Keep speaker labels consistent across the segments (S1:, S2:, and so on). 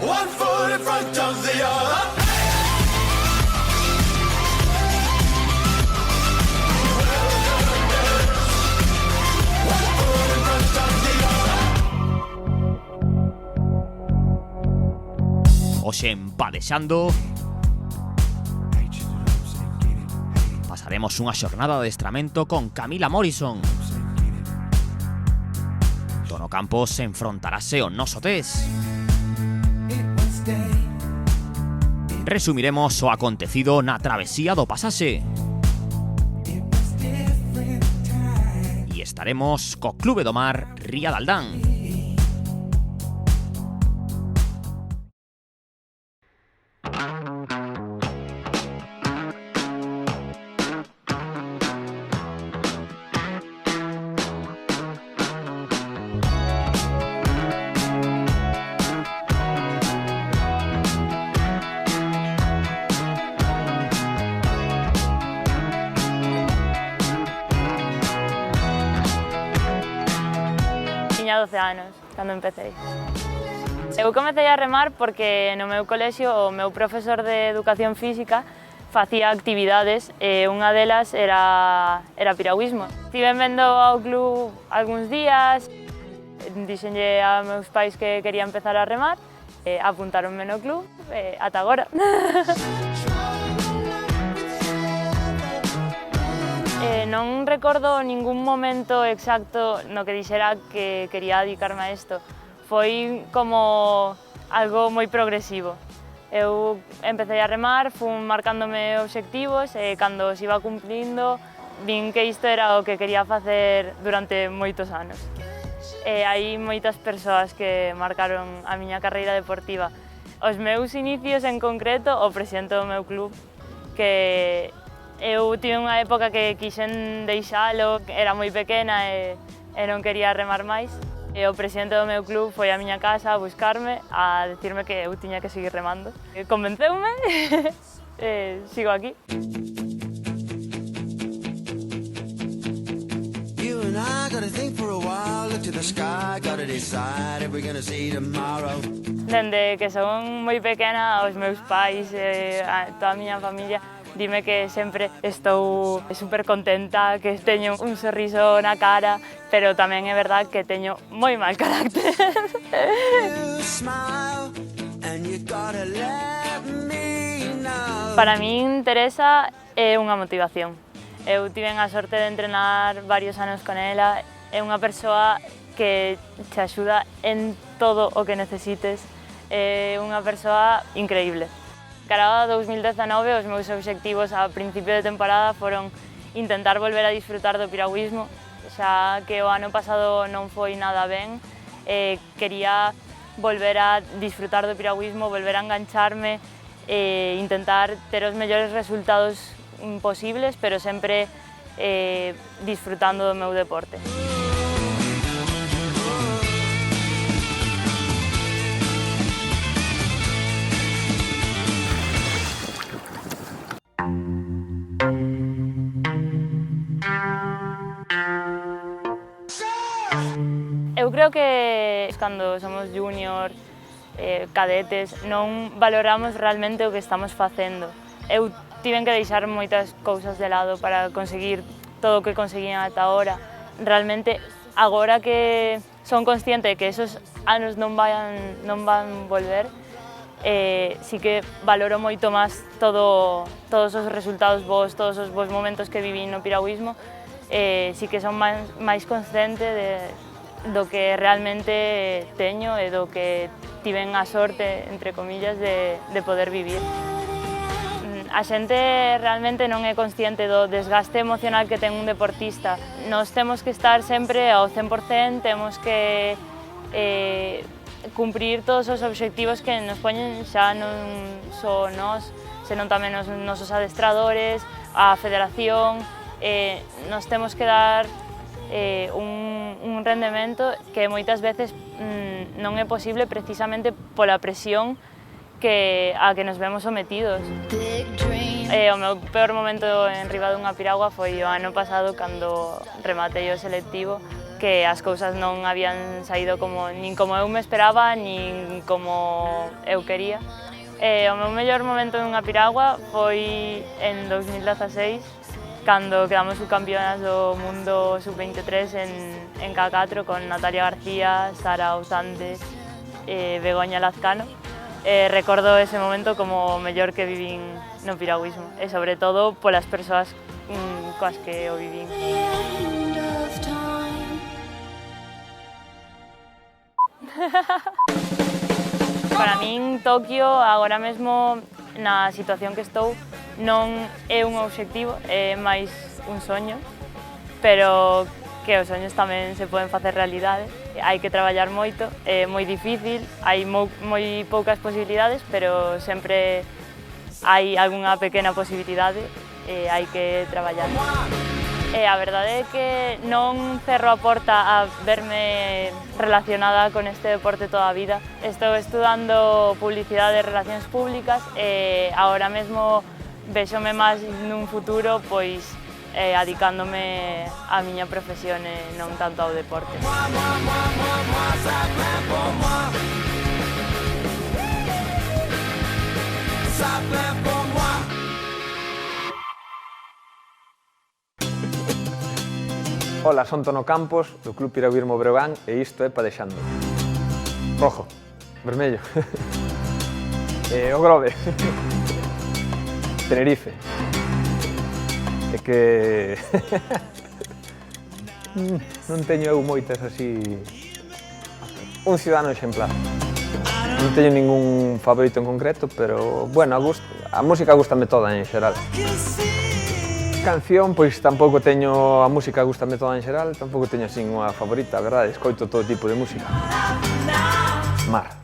S1: one foot in front of the other.
S2: Hoxe en Padexando pasaremos unha xornada de adestramento con Camila Morrison. Tono Campos enfrontarase ao noso test. Resumiremos o acontecido na travesía do pasaxe. E estaremos co Clube do Mar Ría de Aldán.
S3: Tiña 12 anos cando empecé. Eu comecei a remar porque no meu colexio o meu profesor de educación física facía actividades e unha delas era piragüismo. Estive vendo ao club algúns días, dixenlle a meus pais que quería empezar a remar, apuntáronme no club e ata agora. Non recordo ningún momento exacto no que dixera que quería dedicarme a isto. Foi como algo moi progresivo. Eu empecé a remar, fun marcándome obxectivos e cando os iba cumplindo vin que isto era o que quería facer durante moitos anos. Hai moitas persoas que marcaron a miña carreira deportiva. Os meus inicios en concreto, o presidente do meu club, que eu tive unha época que quixen deixalo, era moi pequena e non quería remar máis. E o presidente do meu club foi á miña casa a buscarme, a decirme que eu tiña que seguir remando. Convenceume e sigo aquí. Dende que son moi pequena, os meus pais e toda a miña familia dime que sempre estou super contenta, que teño un sorriso na cara, pero tamén é verdad que teño moi mal carácter. Para min Teresa é unha motivación. Eu tive a sorte de entrenar varios anos con ela, é unha persoa que te axuda en todo o que necesites, é unha persoa increíble. Cara a 2019, os meus obxectivos a principio de temporada foron intentar volver a disfrutar do piragüismo, xa que o ano pasado non foi nada ben, quería volver a disfrutar do piragüismo, volver a engancharme e intentar ter os mellores resultados posibles, pero sempre disfrutando do meu deporte. Eu creo que cando somos junior, cadetes, non valoramos realmente o que estamos facendo. Eu tiven que deixar moitas cousas de lado para conseguir todo o que conseguín ata ahora. Realmente, agora que son consciente de que esos anos non van volver, sí que valoro moito máis todos os resultados bons, todos os bons momentos que viví no piragüismo, sí que son máis consciente do que realmente teño e do que tiven a sorte, entre comillas, de poder vivir. A xente realmente non é consciente do desgaste emocional que ten un deportista. Nos temos que estar sempre ao 100%, temos que cumprir todos os obxectivos que nos poñen xa non só nós, senón tamén os nosos adestradores, a federación. Nos temos que dar un rendemento que moitas veces non é posible precisamente pola presión a que nos vemos sometidos. O meu peor momento en riba dunha piragua foi o ano pasado cando rematei o selectivo que as cousas non habían saído nin como eu me esperaba, nin como eu quería. O meu mellor momento nunha piragua foi en 2016, cando quedamos subcampeonas do mundo sub-23 en K4 con Natalia García, Sara Ousande, Begoña Lazcano. Recordo ese momento como o mellor que vivín no piragüismo e sobre todo polas persoas coas que o vivín. Para min Tokio agora mesmo na situación que estou non é un obxectivo, é máis un soño, pero que os soños tamén se poden facer realidade. Hai que traballar moito, é moi difícil, hai moi poucas posibilidades, pero sempre hai algunha pequena posibilidade e hai que traballar. A verdade é que non cerro a porta a verme relacionada con este deporte toda a vida. Estou estudando publicidade e relacións públicas e agora mesmo véxome máis nun futuro pois adicándome á miña profesión e non tanto ao deporte.
S4: Ola, son Tono Campos, do Club Piragüismo Breogán e isto é Padexando. Rojo, vermello. O Grove. Tenerife. É que... non teño eu moitas así... Un cidadano exemplar. Non teño ningún favorito en concreto, pero, bueno, a música gústame toda en xeral. Canción, pois tampouco teño, a música gústame toda en xeral, tampouco teño así unha favorita, a verdade, escoito todo tipo de música. Mar.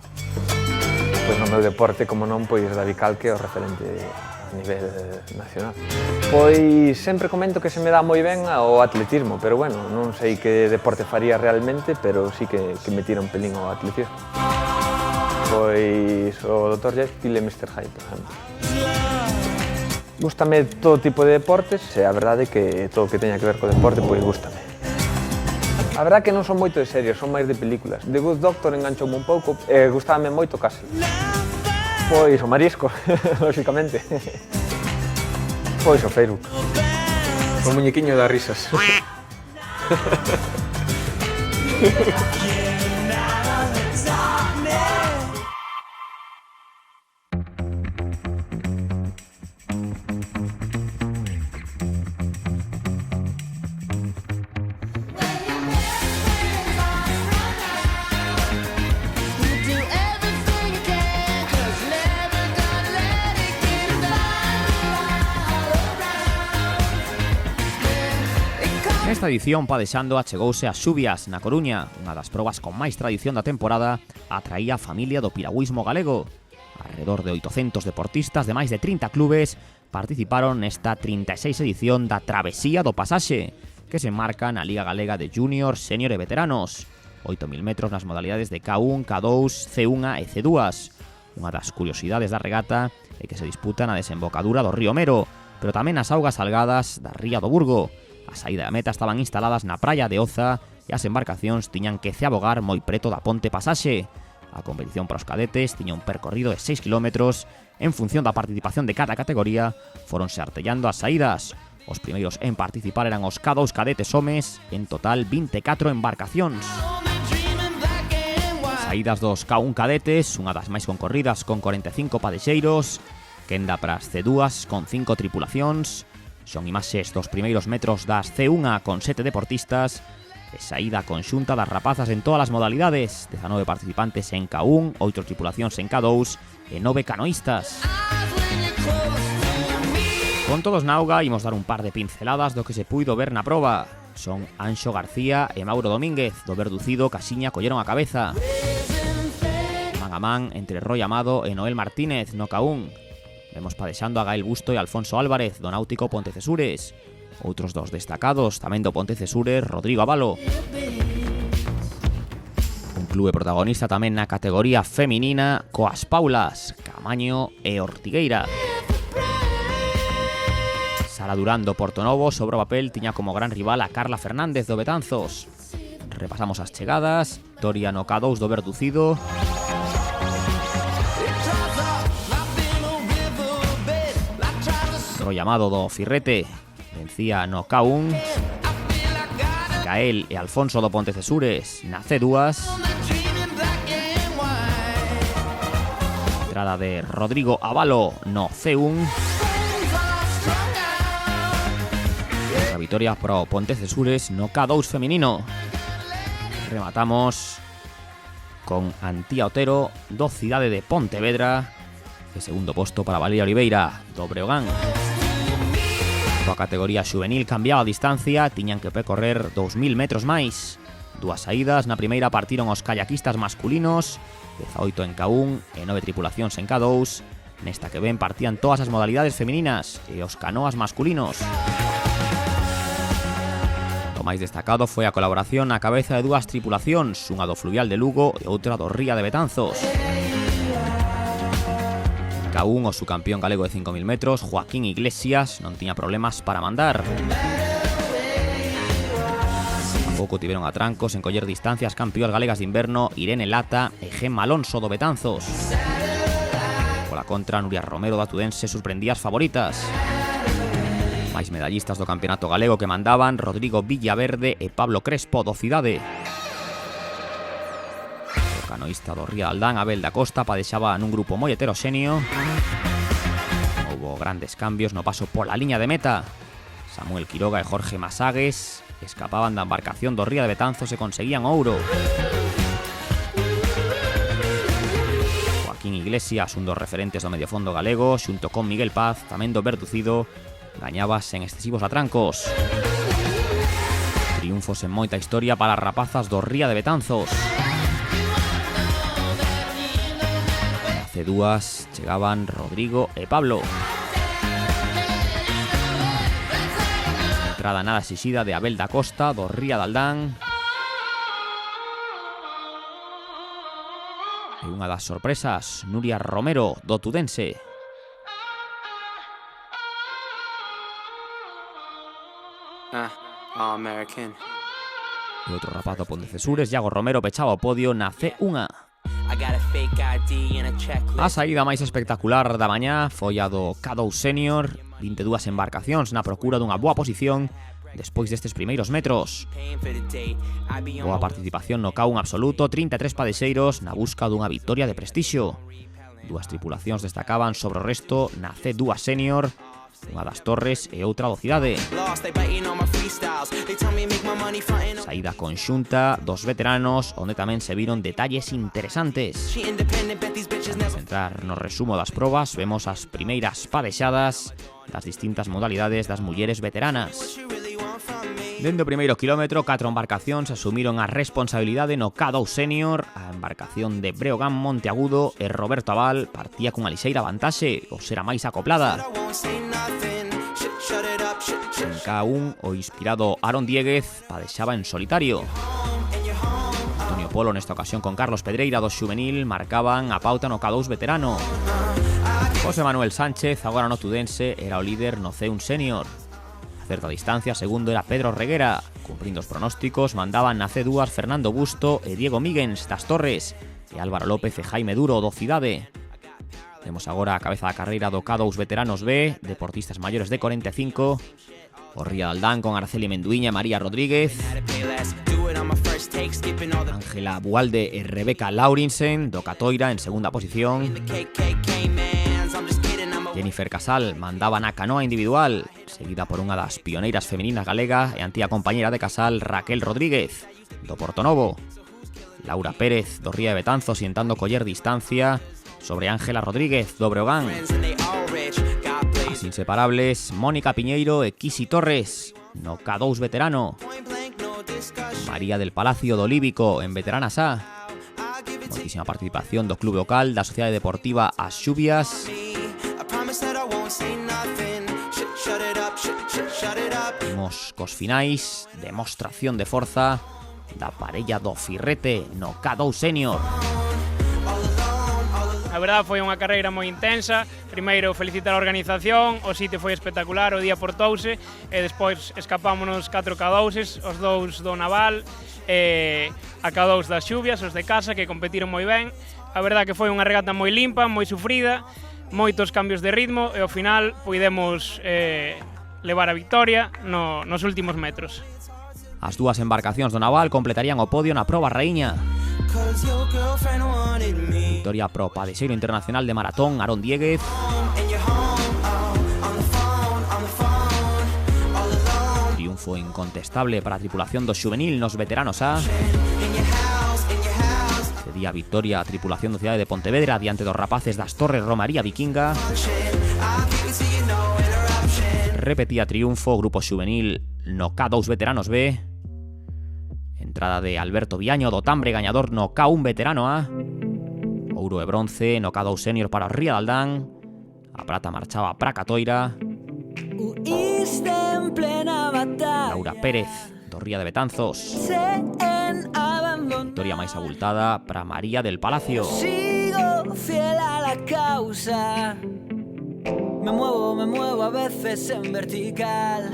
S4: Pois no meu deporte, como non, pois David Calque é o referente a nivel nacional. Pois sempre comento que se me dá moi ben o atletismo, pero bueno, non sei que deporte faría realmente, pero sí que me tira un pelín o atletismo. Pois o Dr. Jekyll e Mr. Hyde, por exemplo. Gústame todo tipo de deportes e a verdade é que todo o que teña que ver co deporte pois gústame. A verdade é que non son moito de series, son máis de películas. The Good Doctor enganchoume un pouco e gustame moito Castle. Pois o marisco, lóxicamente. Pois o Facebook. O muñequiño das risas.
S2: Nesta edición Padexando achegouse as xubias na Coruña, unha das probas con máis tradición da temporada, atraía a familia do piragüismo galego. Alrededor de 800 deportistas de máis de 30 clubes participaron nesta 36 edición da Travesía do Pasaxe, que se enmarca na Liga Galega de Júnior, Sénior e Veteranos. 8.000 metros nas modalidades de K1, K2, C1 e C2. Unha das curiosidades da regata é que se disputa na desembocadura do río Mero, pero tamén nas augas salgadas da ría do Burgo. A saída da meta estaban instaladas na praia de Oza e as embarcacións tiñan que ceabogar moi preto da ponte Pasaxe. A competición para os cadetes tiña un percorrido de 6 km. En función da participación de cada categoría, foronse artellando as saídas. Os primeiros en participar eran os K2 cadetes homes, en total 24 embarcacións. Saídas dos K1 cadetes, unha das máis concorridas con 45 padexeiros, quenda para as C2 con 5 tripulacións. Son imaxes dos primeiros metros das C1 con 7 deportistas e saída conxunta das rapazas en todas as modalidades, 19 participantes en K1, 8 tripulacións en K2 e 9 canoístas. Con todos na auga, imos dar un par de pinceladas do que se puido ver na proba. Son Anxo García e Mauro Domínguez, do verducido Casiña colleron a cabeza. Man a man entre Roy Amado e Noel Martínez no K1. Vemos padexando a Gael Busto e Alfonso Álvarez do Náutico Pontecesures. Outros dos destacados tamén do Pontecesures, Rodrigo Avalo. Un clube protagonista tamén na categoría feminina coas Paulas, Camaño e Ortigueira. Sara Durán do Portonovo sobre o papel tiña como gran rival a Carla Fernández do Betanzos. Repasamos as chegadas. Victoria no K2 do Verducido. Rollamado do Firrete vencía no K1. Gael e Alfonso do Pontecesures na C2. Entrada de Rodrigo Avalo no C1. Outra vitoria pro Pontecesures no K2 feminino. Rematamos con Antía Otero do Cidade de Pontevedra. E segundo posto para Valeria Oliveira do Breogán. A categoría xuvenil cambiaba a distancia, tiñan que percorrer 2000 metros máis. Dúas saídas, na primeira partiron os kayakistas masculinos, 18 en K1 e 9 tripulacións en K2. Nesta que ven partían todas as modalidades femininas e os canoas masculinos. O máis destacado foi a colaboración na cabeza de dúas tripulacións, unha do Fluvial de Lugo e outra do Ría de Betanzos. K1 o subcampeón galego de 5000 metros, Joaquín Iglesias, non tiña problemas para mandar. Tampouco tiveron atrancos en coller distancias campeoas galegas de inverno Irene Lata e Gemma Alonso do Betanzos. Pola contra, Nuria Romero da Tudense sorprendía as favoritas. Máis medallistas do campeonato galego que mandaban Rodrigo Villaverde e Pablo Crespo do Cidade. O canoísta do Ría de Aldán, Abel da Costa, padexaba nun grupo moi heteroxéneo. Houbo grandes cambios no paso pola liña de meta. Samuel Quiroga e Jorge Masagues escapaban da embarcación do Ría de Betanzos e conseguían ouro. Joaquín Iglesias, un dos referentes do mediofondo galego, xunto con Miguel Paz, tamén do Verducido, gañaba sen excesivos atrancos. Triunfos en moita historia para as rapazas do Ría de Betanzos. Na C2 chegaban Rodrigo e Pablo. Entrada nada exixida de Abel da Costa do Ría de Aldán. E unha das sorpresas, Nuria Romero do Tudense.
S5: American.
S2: E outro rapaz do Pontecesures, Iago Romero, pechaba o podio na C1. A saída máis espectacular da mañá foi a do K2 Senior, 22 embarcacións na procura dunha boa posición despois destes primeiros metros. Boa participación no K1 absoluto, 33 padexeiros na busca dunha vitoria de prestixio. Dúas tripulacións destacaban sobre o resto na C2 Senior, unha das Torres e outra do Cidade. Saída conxunta dos veteranos, onde tamén se viron detalles interesantes. Antes de entrar no resumo das probas, vemos as primeiras padexadas das distintas modalidades das mulleres veteranas. Dende o primeiro quilómetro, 4 embarcacións asumiron a responsabilidade no K2 Senior. A embarcación de Breogán Monteagudo e Roberto Aval partía cunha lixeira vantaxe, ou será máis acoplada. En K1, o inspirado Aaron Dieguez padexaba en solitario. Antonio Polo, nesta ocasión con Carlos Pedreira do Xuvenil, marcaban a pauta no K2 veterano. José Manuel Sánchez, agora no Tudense, era o líder no C1 Senior. A certa distancia, segundo era Pedro Reguera. Cumprindo os pronósticos, mandaban na C2 Fernando Busto e Diego Míguens das Torres e Álvaro López e Jaime Duro do Cidade. Temos agora a cabeza da carreira do K2 Veteranos B, deportistas maiores de 45. O Ría de Aldán con Araceli Menduiña e María Rodríguez. Ángela Bualde e Rebeca Laurinsen do Catoira en segunda posición. Jennifer Casal mandaba na canoa individual, seguida por unha das pioneiras femininas galega e antiga compañera de Casal, Raquel Rodríguez do Portonovo. Laura Pérez do Ría de Betanzos intentando coller distancia sobre Ángela Rodríguez do Breogán. As inseparables, Mónica Piñeiro e Kisi Torres no K2 veterano. María del Palacio do Líbico en Veteranas A. Moitísima participación do club local da Sociedade Deportiva As Xubias. Imos cos finais, demostración de forza da parella do Firrete no K2 Senior.
S5: A verdade foi unha carreira moi intensa. Primeiro felicitar a organización, o sitio foi espectacular, o día portouse e despois escapámonos 4 K2s, os 2 do Naval e a K2 das Xubias, os de casa, que competiron moi ben. A verdade que foi unha regata moi limpa, moi sufrida, moitos cambios de ritmo e ao final poidemos levar a victoria nos últimos metros.
S2: As dúas embarcacións do Naval completarían o podio na proba raíña. Victoria pro padexeiro internacional de maratón Aarón Diéguez. Triunfo incontestable para a tripulación do xuvenil nos veteranos A. Cedía victoria a tripulación do Cidade de Pontevedra diante dos rapaces das Torres Romaría Vikinga. Repetía triunfo o grupo xuvenil no K2 veteranos B. Entrada de Alberto Viaño do Tambre, gañador no K1 veterano A. Ouro e bronce no K2 senior para o Ría de Aldán. A prata marchaba para Catoira. Laura Pérez do Ría de Betanzos. Victoria máis abultada para María del Palacio.
S6: Sigo fiel a la causa. Me muevo a veces en vertical.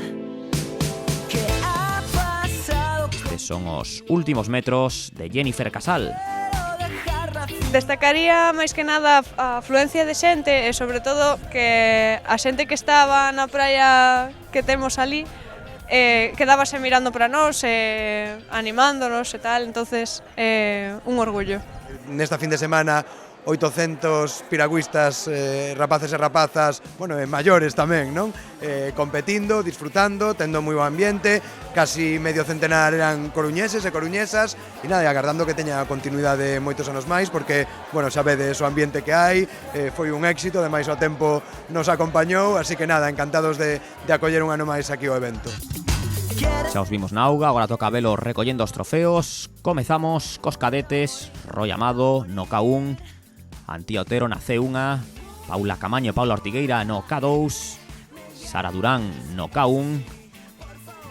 S2: Estes son os últimos metros de Jennifer Casal.
S7: Destacaría máis que nada a afluencia de xente e sobre todo que a xente que estaba na praia que temos ali quedábase mirando para nós, animándonos e tal, entonces un orgullo.
S8: Nesta fin de semana 800 piragüistas, rapaces e rapazas, bueno, e maiores tamén, non? Competindo, disfrutando, tendo moi bo ambiente, casi medio centenar eran coruñeses e coruñesas, e nada, agardando que teña continuidade moitos anos máis, porque, bueno, sabedes o ambiente que hai, foi un éxito, ademais o tempo nos acompañou, así que nada, encantados de acoller un ano máis aquí o evento.
S2: Xa os vimos na auga, agora toca velo recollendo os trofeos. Comezamos cos cadetes, Roy Amado no K1, Antía Otero na C1, Paula Camaño e Paula Ortigueira no K2, Sara Durán no K1,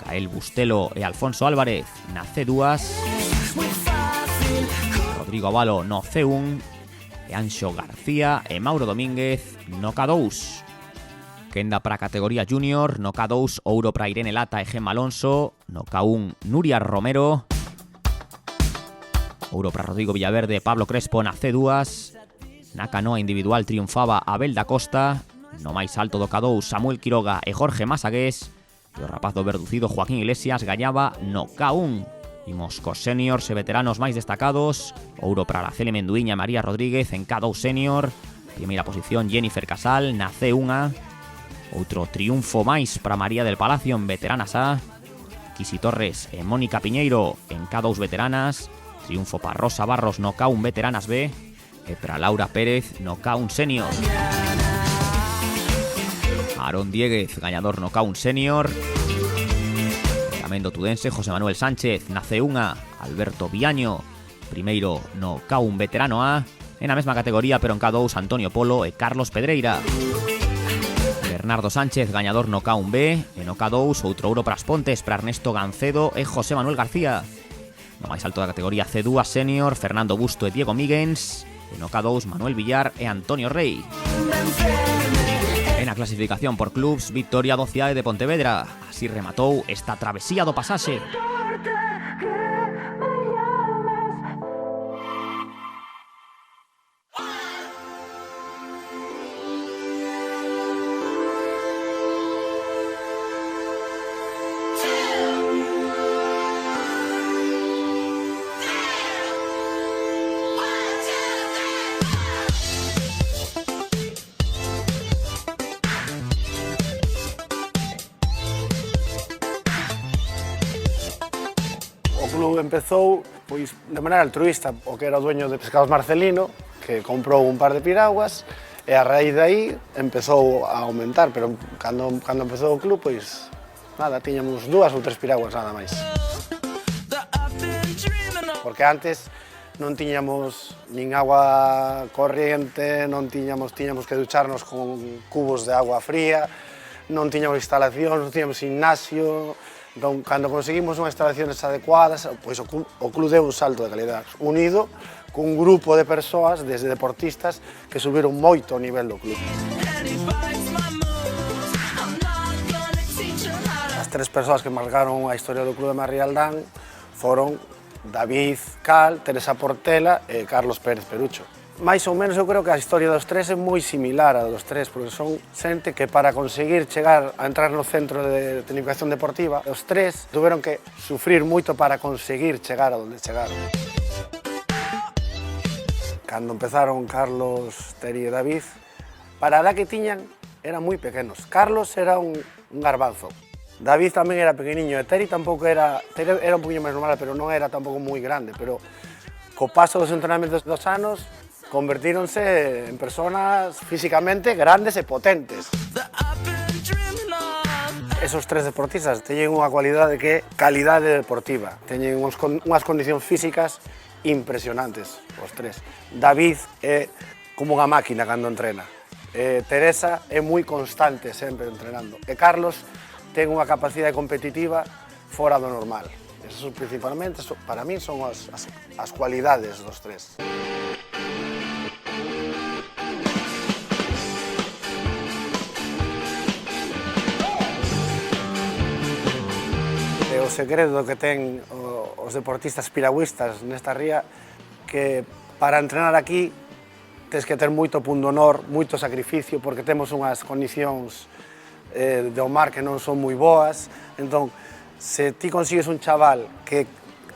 S2: Gael Bustelo e Alfonso Álvarez na C2, Rodrigo Avalo no C1 e Anxo García e Mauro Domínguez no K2. Quenda para a categoría junior, no K2 ouro para Irene Lata e Gemma Alonso, no K1 Nuria Romero, ouro para Rodrigo Villaverde e Pablo Crespo na C2, na canoa individual triunfaba Abel da Costa, no máis alto do K2 Samuel Quiroga e Jorge Masagués, e o rapaz do verducido Joaquín Iglesias gañaba no K1. Imos cos seniors e veteranos máis destacados, ouro para Araceli Menduíña e María Rodríguez en K2 senior, primeira posición Jennifer Casal na C1, outro triunfo máis para María del Palacio en veteranas A, Kisi Torres e Mónica Piñeiro en K2 veteranas, triunfo para Rosa Barros no K1 veteranas B, e para Laura Pérez no K1 senior. Aarón Diéguez, gañador no K1 senior. Tamén do tudense José Manuel Sánchez na C1, Alberto Viaño, primeiro no K1 veterano A, e na mesma categoría pero en K2 Antonio Polo e Carlos Pedreira. Bernardo Sánchez, gañador no K1 B, e no K2 outro ouro para as Pontes para Ernesto Gancedo e José Manuel García. No máis alto da categoría C2 senior, Fernando Busto e Diego Míguens, e no K2 Manuel Villar e Antonio Rey. En a clasificación por clubs, victoria do Cidade de Pontevedra. Así rematou esta travesía do pasaxe.
S9: Empezou pois, de maneira altruista, o que era o dueño de Pescados Marcelino, que comprou un par de piraguas, e a raíz de aí empezou a aumentar, pero cando empezou o club, pois nada, tiñamos 2 ou 3 piraguas nada máis. Porque antes non tiñamos nin agua corriente, non tiñamos que ducharnos con cubos de agua fría, non tiñamos instalacións, non tiñamos gimnasio. Entón, cando conseguimos unhas instalaciones adecuadas, pois o club deu un salto de calidad, unido cun grupo de persoas, desde deportistas, que subiron moito o nivel do club. As tres persoas que marcaron a historia do club de Marrialdán foron David Cal, Teresa Portela e Carlos Pérez Perucho. Mais ou menos eu creo que a historia dos tres é moi similar a dos tres, porque son xente que para conseguir chegar a entrar no centro de tecnificación deportiva, os tres tuveron que sufrir moito para conseguir chegar a onde chegaron. Cando empezaron Carlos, Teri e David, para a edad que tiñan eran moi pequenos. Carlos era un garbanzo. David tamén era pequeniño e Teri tampouco era un poquinho máis normal, pero non era tampouco moi grande, pero co paso dos entrenamentos dos anos convertíronse en personas físicamente grandes e potentes. Esos tres deportistas teñen unha cualidade que é calidade deportiva, teñen unhas condicións físicas impresionantes, os tres. David é como unha máquina cando entrena, Teresa é moi constante sempre entrenando, e Carlos ten unha capacidade competitiva fora do normal. Esas principalmente, para min, son as cualidades dos tres. O segredo que ten os deportistas piragüistas nesta ría que para entrenar aquí tens que ter moito pundonor, moito sacrificio, porque temos unhas condicións do mar que non son moi boas. Entón, se ti consigues un chaval que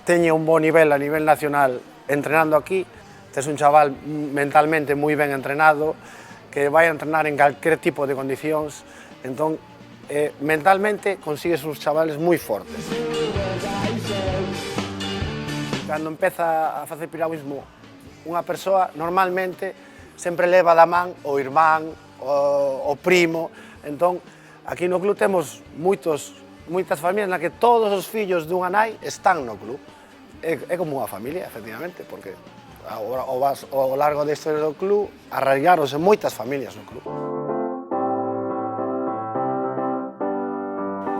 S9: teña un bo nivel a nivel nacional entrenando aquí, tes un chaval mentalmente moi ben entrenado, que vai a entrenar en calquer tipo de condicións, entón, mentalmente consigues uns chavales moi fortes. Cando empeza a facer piragüismo unha persoa, normalmente sempre leva da man o irmán, o primo. Entón, aquí no club temos moitas familias na que todos os fillos dunha nai están no club. É como unha familia, efectivamente, porque ao largo da historia do club arraigáronse moitas familias no club.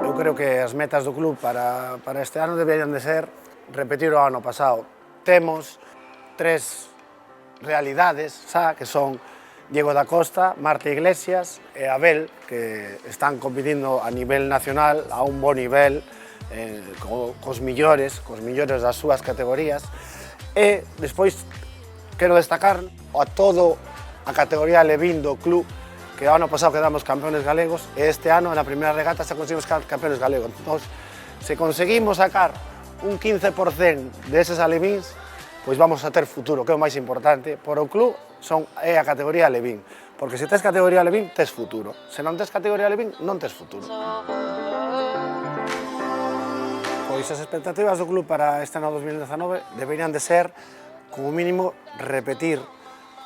S9: Eu creo que as metas do club para este ano deberían de ser repetir o ano pasado. Temos tres realidades, que son Diego da Costa, Marta Iglesias e Abel, que están competindo a nivel nacional, a un bo nivel, cos millores das súas categorías. E despois quero destacar a todo a categoría Levín do club, que o ano pasado quedamos campeones galegos e este ano na primeira regata xa conseguimos campeones galegos. Entón, se conseguimos sacar un 15% deses alevíns, pois vamos a ter futuro, que é o máis importante. Por o club é a categoría Levín, porque se tes categoría Levín, tes futuro. Se non tes categoría Levín, non tes futuro. Pois as expectativas do club para este ano 2019 deberían de ser, como mínimo, repetir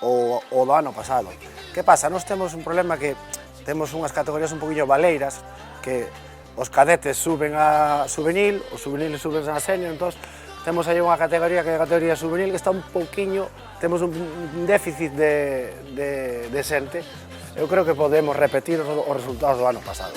S9: o do ano pasado. Que pasa? Nós temos un problema que temos unhas categorías un poquinho baleiras, que os cadetes suben a juvenil, os juveniles suben a senior, entón temos aí unha categoría que é a categoría juvenil que está un poquinho, temos un déficit de xente. Eu creo que podemos repetir os resultados do ano pasado.